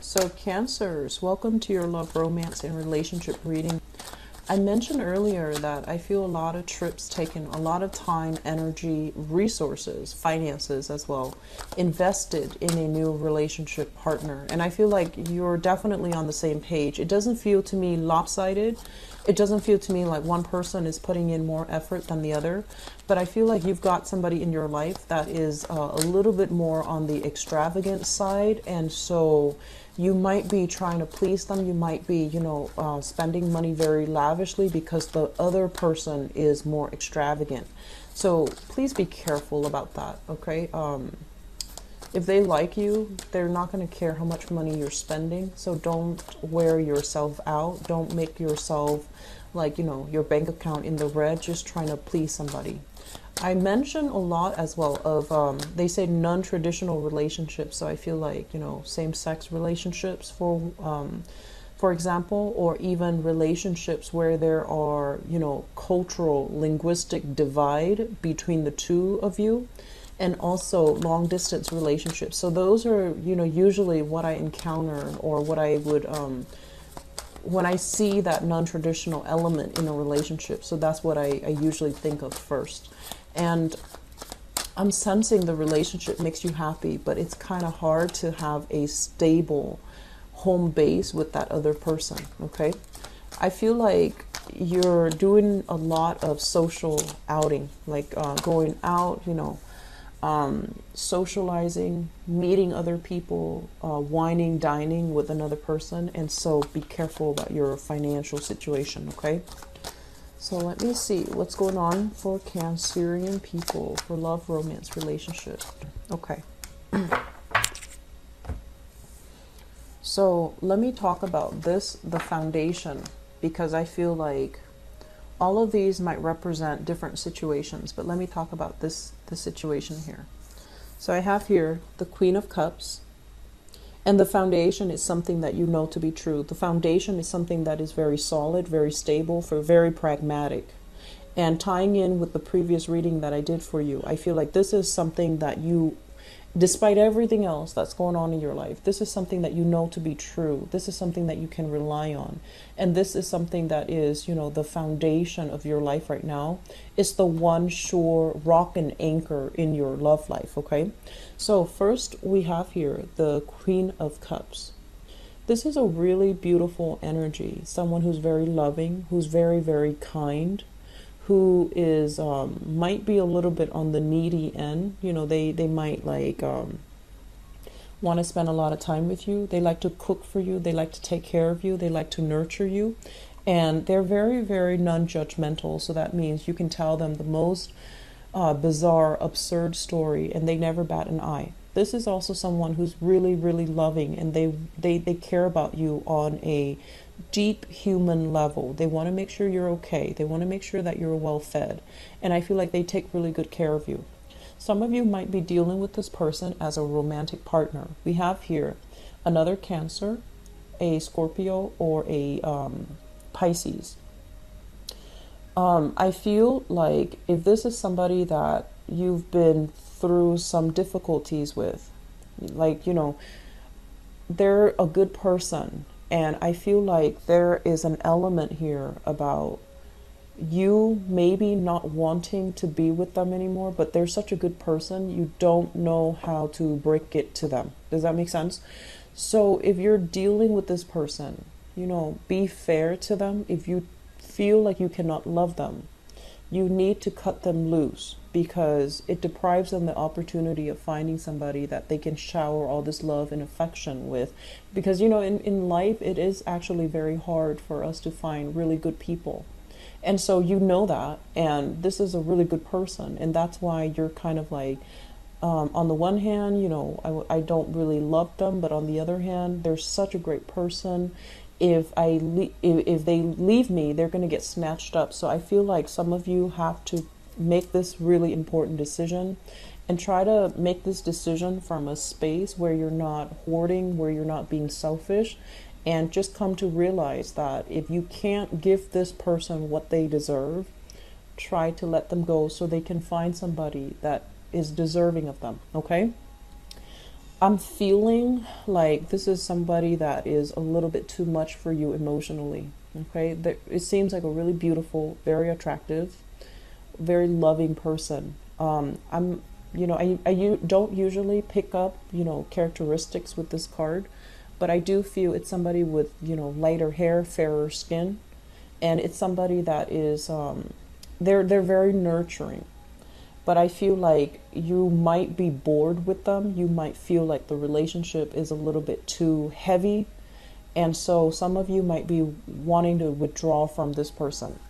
So Cancers, welcome to your love, romance, and relationship reading. I mentioned earlier that I feel a lot of trips taken, a lot of time, energy, resources, finances as well, invested in a new relationship partner. And I feel like you're definitely on the same page. It doesn't feel to me lopsided. It doesn't feel to me like one person is putting in more effort than the other. But I feel like you've got somebody in your life that is a little bit more on the extravagant side. And so you might be trying to please them. You might be, spending money very lavishly because the other person is more extravagant. So please be careful about that, okay? If they like you, they're not going to care how much money you're spending. So don't wear yourself out. Don't make yourself like, your bank account in the red just trying to please somebody. I mention a lot as well of, they say non-traditional relationships. So I feel like, same-sex relationships for example, or even relationships where there are, cultural, linguistic divide between the two of you, and also long-distance relationships. So those are, usually what I encounter, or what I would, when I see that non-traditional element in a relationship. So that's what I usually think of first. And I'm sensing the relationship makes you happy, but it's kind of hard to have a stable home base with that other person, okay? I feel like you're doing a lot of social outing, like going out, socializing, meeting other people, wining, dining with another person. And so be careful about your financial situation, okay? So let me see what's going on for Cancerian people for love, romance, relationship. Okay. So let me talk about this, the foundation, because I feel like all of these might represent different situations, but let me talk about the situation here. So I have here the Queen of Cups, and the foundation is something that you know to be true. The foundation is something that is very solid, very stable, very pragmatic. And tying in with the previous reading that I did for you, I feel like this is something that you, despite everything else that's going on in your life, this is something that you know to be true. This is something that you can rely on. And this is something that is, the foundation of your life right now. It's the one sure rock and anchor in your love life, okay? So first we have here the Queen of Cups. This is a really beautiful energy. Someone who's very loving, who's very, very kind, who is might be a little bit on the needy end. They might like want to spend a lot of time with you. They like to cook for you. They like to take care of you. They like to nurture you. And they're very, very non-judgmental. So that means you can tell them the most bizarre, absurd story, and they never bat an eye. This is also someone who's really, really loving, and they care about you on a deep human level. They want to make sure you're okay. They want to make sure that you're well fed. And I feel like they take really good care of you. Some of you might be dealing with this person as a romantic partner. We have here another Cancer, a Scorpio, or a Pisces. I feel like if this is somebody that you've been through some difficulties with, like, they're a good person. And I feel like there is an element here about you maybe not wanting to be with them anymore, but they're such a good person, you don't know how to break it to them. Does that make sense? So if you're dealing with this person, be fair to them. If you feel like you cannot love them, you need to cut them loose, because it deprives them the opportunity of finding somebody that they can shower all this love and affection with. Because, in life, it is actually very hard for us to find really good people. And so that, and this is a really good person. And that's why you're kind of like, on the one hand, I don't really love them, but on the other hand, they're such a great person. If they leave me, they're going to get snatched up. So I feel like some of you have to make this really important decision, and try to make this decision from a space where you're not hoarding, where you're not being selfish, and just come to realize that if you can't give this person what they deserve, try to let them go so they can find somebody that is deserving of them, okay? I'm feeling like this is somebody that is a little bit too much for you emotionally. Okay, it seems like a really beautiful, very attractive, very loving person. I'm, don't usually pick up, characteristics with this card, but I do feel it's somebody with, lighter hair, fairer skin, and it's somebody that is, they're very nurturing. But I feel like you might be bored with them. You might feel like the relationship is a little bit too heavy. And so some of you might be wanting to withdraw from this person.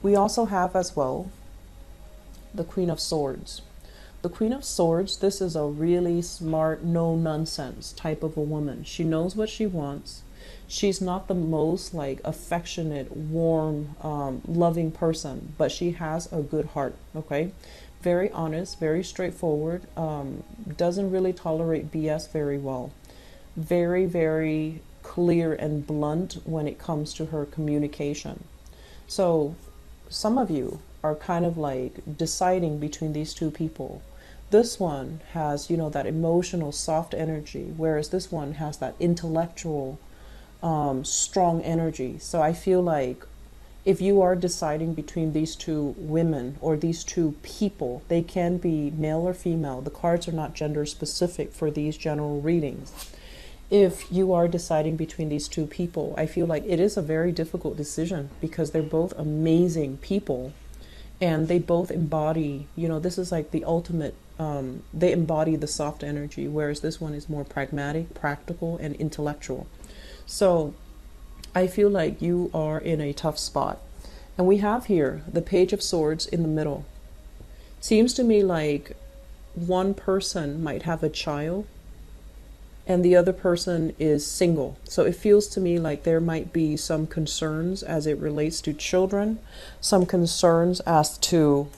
We also have as well the Queen of Swords. The Queen of Swords, this is a really smart, no nonsense type of a woman. She knows what she wants. She's not the most like affectionate, warm, loving person, but she has a good heart. Okay, very honest, very straightforward, doesn't really tolerate BS very well. Very, very clear and blunt when it comes to her communication. So some of you are kind of like deciding between these two people. This one has, that emotional, soft energy, whereas this one has that intellectual, strong energy. So I feel like if you are deciding between these two women or these two people, they can be male or female. The cards are not gender specific for these general readings. If you are deciding between these two people, I feel like it is a very difficult decision because they're both amazing people and they both embody, this is like the ultimate, they embody the soft energy, whereas this one is more pragmatic, practical, and intellectual. So I feel like you are in a tough spot. And we have here the Page of Swords in the middle. Seems to me like one person might have a child and the other person is single. So it feels to me like there might be some concerns as it relates to children, some concerns as to,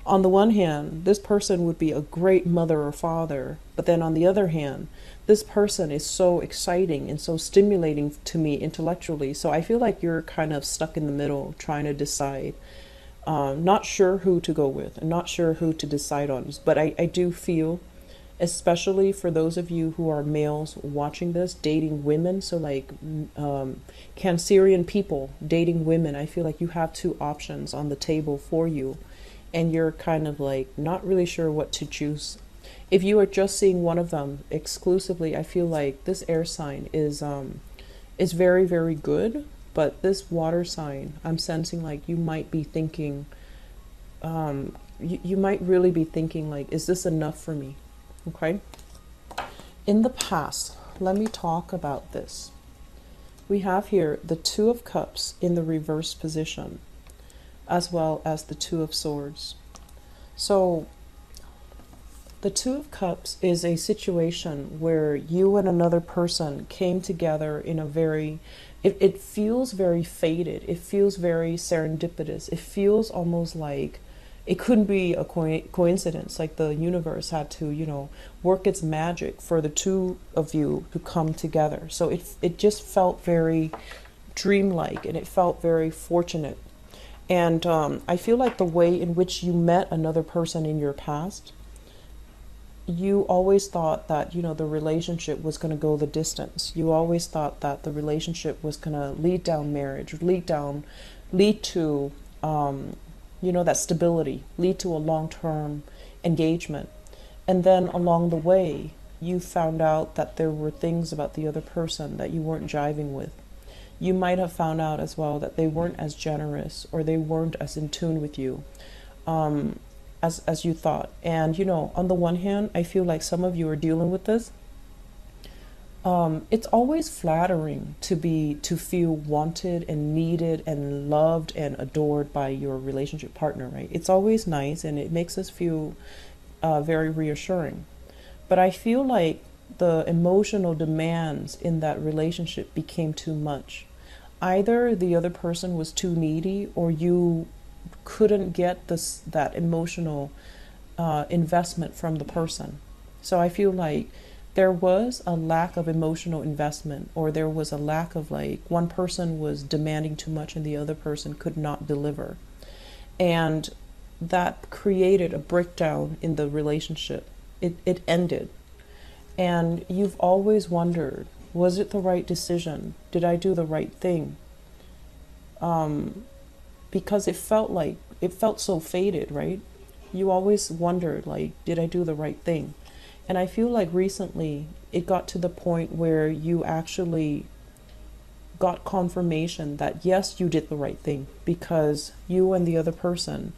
on the one hand, this person would be a great mother or father, but then on the other hand, this person is so exciting and so stimulating to me intellectually. So I feel like you're kind of stuck in the middle trying to decide, not sure who to go with and not sure who to decide on. But I do feel, especially for those of you who are males watching this, dating women, so like Cancerian people dating women, I feel like you have two options on the table for you and you're kind of like not really sure what to choose. If you are just seeing one of them exclusively, I feel like this air sign is very, very good, but this water sign, I'm sensing like you might be thinking, you might really be thinking like, is this enough for me? Okay. In the past, let me talk about this. We have here the Two of Cups in the reverse position, as well as the Two of Swords. So the Two of Cups is a situation where you and another person came together in a very, it feels very fated. It feels very serendipitous. It feels almost like it couldn't be a coincidence, like the universe had to, work its magic for the two of you to come together. So it just felt very dreamlike and it felt very fortunate. And I feel like the way in which you met another person in your past, you always thought that, the relationship was going to go the distance. You always thought that the relationship was going to lead down marriage, lead to, that stability, lead to a long-term engagement. And then along the way, you found out that there were things about the other person that you weren't jiving with. You might have found out as well that they weren't as generous or they weren't as in tune with you as you thought. And, on the one hand, I feel like some of you are dealing with this. It's always flattering to feel wanted and needed and loved and adored by your relationship partner, right? It's always nice and it makes us feel very reassuring. But I feel like the emotional demands in that relationship became too much. Either the other person was too needy or you couldn't get that emotional investment from the person. So I feel like there was a lack of emotional investment, or there was a lack of like one person was demanding too much and the other person could not deliver. And that created a breakdown in the relationship. It ended. And you've always wondered, was it the right decision? Did I do the right thing? Because it felt so fated, right? You always wondered, like, did I do the right thing? And I feel like recently it got to the point where you actually got confirmation that yes, you did the right thing, because you and the other person,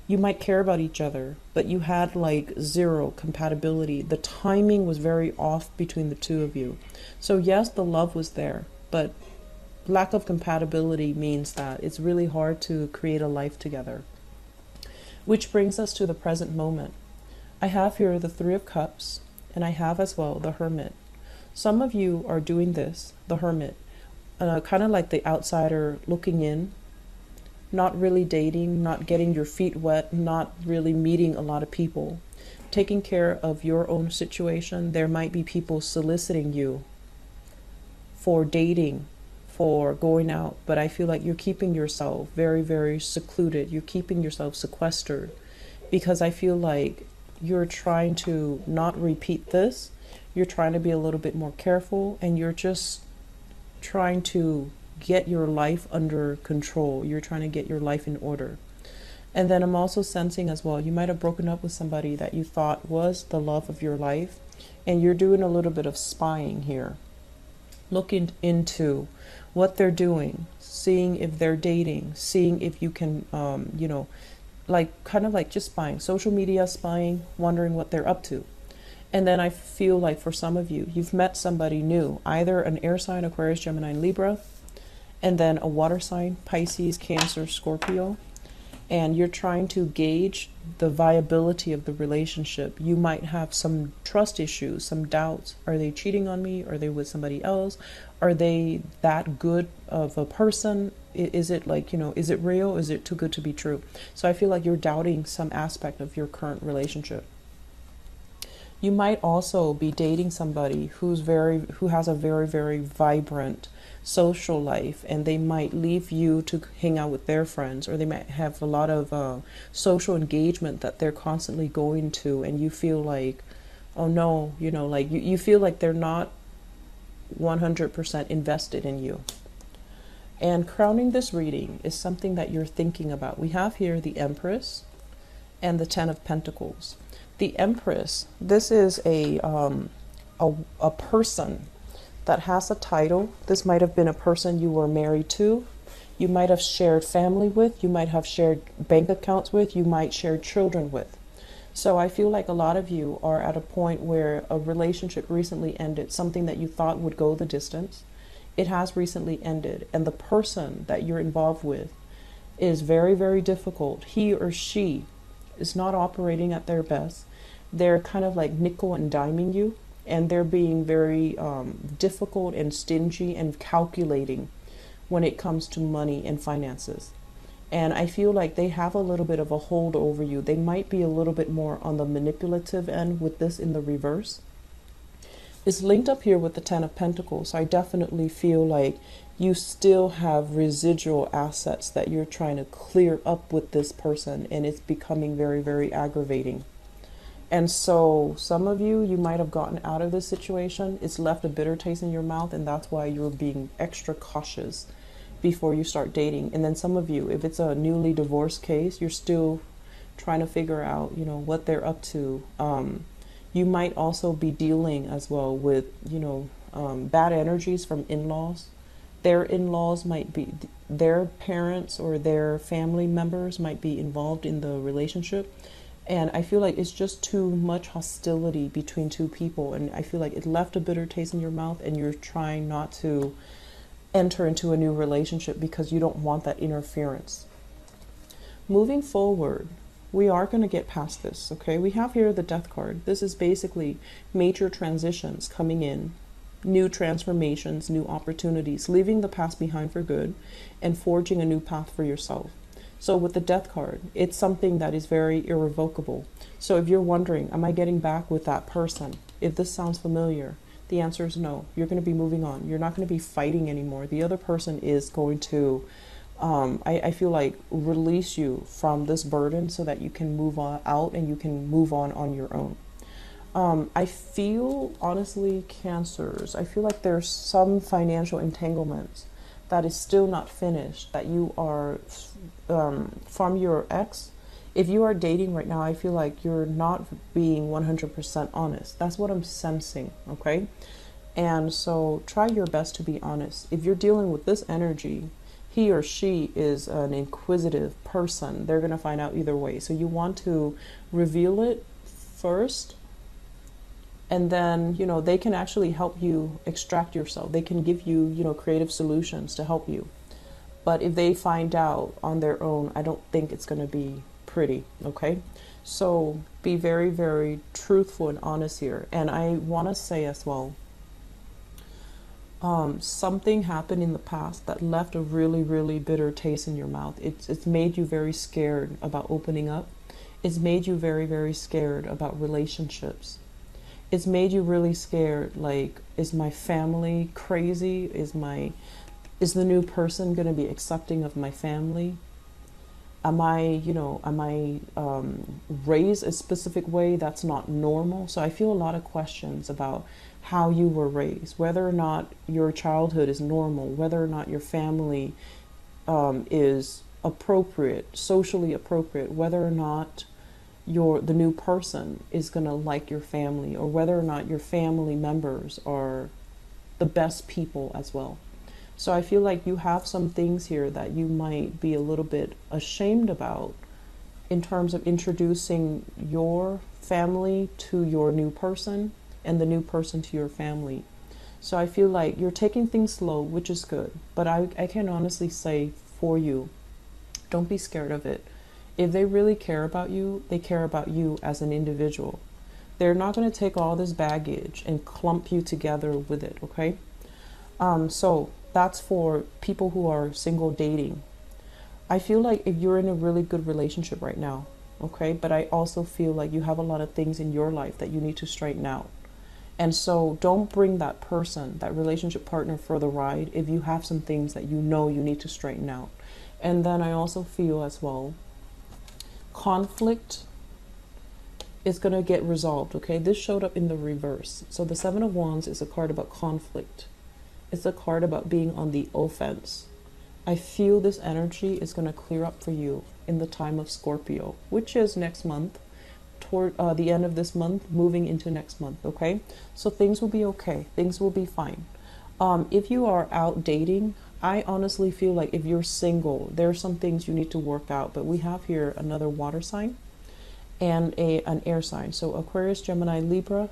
you might care about each other, but you had like zero compatibility. The timing was very off between the two of you. So yes, the love was there, but lack of compatibility means that it's really hard to create a life together. Which brings us to the present moment. I have here the Three of Cups, and I have as well the Hermit. Some of you are doing this, the Hermit, kind of like the outsider looking in, not really dating, not getting your feet wet, not really meeting a lot of people, taking care of your own situation. There might be people soliciting you for dating, for going out, but I feel like you're keeping yourself very, very secluded. You're keeping yourself sequestered, because I feel like you're trying to not repeat this. You're trying to be a little bit more careful, and you're just trying to get your life under control. You're trying to get your life in order. And then I'm also sensing as well, you might have broken up with somebody that you thought was the love of your life, and you're doing a little bit of spying here, looking into what they're doing, seeing if they're dating, seeing if you can, like kind of like just spying, social media spying, wondering what they're up to. And then I feel like for some of you, you've met somebody new, either an air sign, Aquarius, Gemini, and Libra, and then a water sign, Pisces, Cancer, Scorpio. And you're trying to gauge the viability of the relationship. You might have some trust issues, some doubts. Are they cheating on me? Are they with somebody else? Are they that good of a person? Is it like, is it real? Is it too good to be true? So I feel like you're doubting some aspect of your current relationship. You might also be dating somebody who has a very, very vibrant social life, and they might leave you to hang out with their friends, or they might have a lot of social engagement that they're constantly going to, and you feel like, oh no, like you feel like they're not 100% invested in you. And crowning this reading is something that you're thinking about. We have here the Empress and the Ten of Pentacles. The Empress, this is a person that has a title. This might have been a person you were married to. You might have shared family with. You might have shared bank accounts with. You might share children with. So I feel like a lot of you are at a point where a relationship recently ended, something that you thought would go the distance. It has recently ended, and the person that you're involved with is very, very difficult. He or she is not operating at their best. They're kind of like nickel and diming you, and they're being very difficult and stingy and calculating when it comes to money and finances. And I feel like they have a little bit of a hold over you. They might be a little bit more on the manipulative end with this in the reverse. It's linked up here with the Ten of Pentacles. So I definitely feel like you still have residual assets that you're trying to clear up with this person, and it's becoming very, very aggravating. And so some of you might have gotten out of this situation. It's left a bitter taste in your mouth, and that's why you're being extra cautious before you start dating. And then some of you, if it's a newly divorced case, you're still trying to figure out, what they're up to. You might also be dealing as well with, bad energies from in-laws. Their in-laws might be, their parents or their family members might be involved in the relationship. And I feel like it's just too much hostility between two people. And I feel like it left a bitter taste in your mouth, and you're trying not to enter into a new relationship because you don't want that interference. Moving forward, we are going to get past this, okay? We have here the Death card. This is basically major transitions coming in, new transformations, new opportunities, leaving the past behind for good and forging a new path for yourself. So with the Death card, it's something that is very irrevocable. So if you're wondering, am I getting back with that person? If this sounds familiar, the answer is no. You're going to be moving on. You're not going to be fighting anymore. The other person is going to, I feel like, release you from this burden so that you can move on out and you can move on your own. I feel, honestly, Cancers, I feel like there's some financial entanglements that is still not finished, that you are, from your ex. If you are dating right now, I feel like you're not being 100% honest. That's what I'm sensing, okay? And so try your best to be honest. If you're dealing with this energy, he or she is an inquisitive person. They're going to find out either way. So you want to reveal it first, and then, you know, they can actually help you extract yourself. They can give you, you know, creative solutions to help you. But if they find out on their own, I don't think it's going to be pretty, okay? So be very, very truthful and honest here. And I want to say as well, something happened in the past that left a really, really bitter taste in your mouth. It's made you very scared about opening up. It's made you very, very scared about relationships. It's made you really scared, like, is my family crazy? Is the new person going to be accepting of my family? Am I raised a specific way that's not normal? So I feel a lot of questions about how you were raised, whether or not your childhood is normal, whether or not your family is appropriate, socially appropriate, whether or not the new person is going to like your family, or whether or not your family members are the best people as well. So I feel like you have some things here that you might be a little bit ashamed about in terms of introducing your family to your new person and the new person to your family. So I feel like you're taking things slow, which is good. But I can honestly say for you, don't be scared of it. If they really care about you, they care about you as an individual. They're not going to take all this baggage and clump you together with it, okay? So that's for people who are single dating. I feel like if you're in a really good relationship right now, okay, but I also feel like you have a lot of things in your life that you need to straighten out. And so don't bring that person, that relationship partner, for the ride if you have some things that you know you need to straighten out. And then I also feel as well, conflict is going to get resolved, okay? This showed up in the reverse. So the Seven of Wands is a card about conflict. It's a card about being on the offense. I feel this energy is going to clear up for you in the time of Scorpio, which is next month, toward the end of this month, moving into next month, okay? So things will be okay. Things will be fine. If you are out dating, I honestly feel like if you're single, there are some things you need to work out. But we have here another water sign and an air sign. So Aquarius, Gemini, Libra,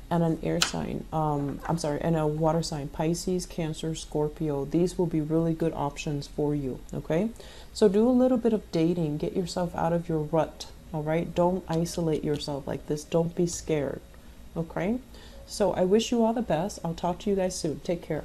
and an air sign. And a water sign, Pisces, Cancer, Scorpio. These will be really good options for you, okay? So do a little bit of dating. Get yourself out of your rut, all right? Don't isolate yourself like this. Don't be scared, okay? So I wish you all the best. I'll talk to you guys soon. Take care.